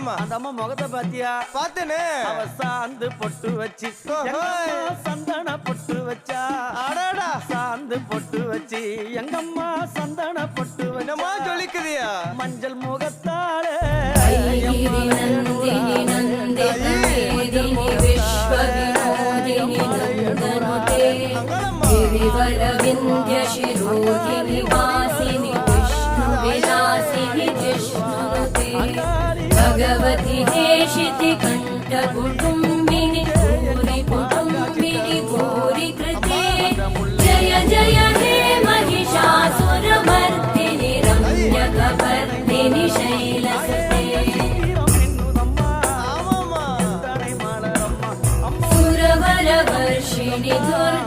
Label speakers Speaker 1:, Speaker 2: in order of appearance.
Speaker 1: அந்த அம்மா முகத்தை பாத்தியா?
Speaker 2: பாத்தேனே.
Speaker 1: அவ சாந்து பொட்டு வச்சு சந்தன பொட்டு வச்சா.
Speaker 2: அடடா
Speaker 1: சாந்து பொட்டு வச்சு எங்கம்மா சந்தன பொட்டு
Speaker 2: என்னமா
Speaker 1: வச்சா.
Speaker 2: ஜொலிக்குதியா?
Speaker 1: மஞ்சள் முகத்தாலே
Speaker 3: भगवती हेशिति कंठ कुटुंबिनी भूरि कुटुंबिनी भूरि कृते जय जय हे महिषासुरमर्दिनि रम्यकपर्दिनि शैलसुते सुरवरवर्षिणि दुर्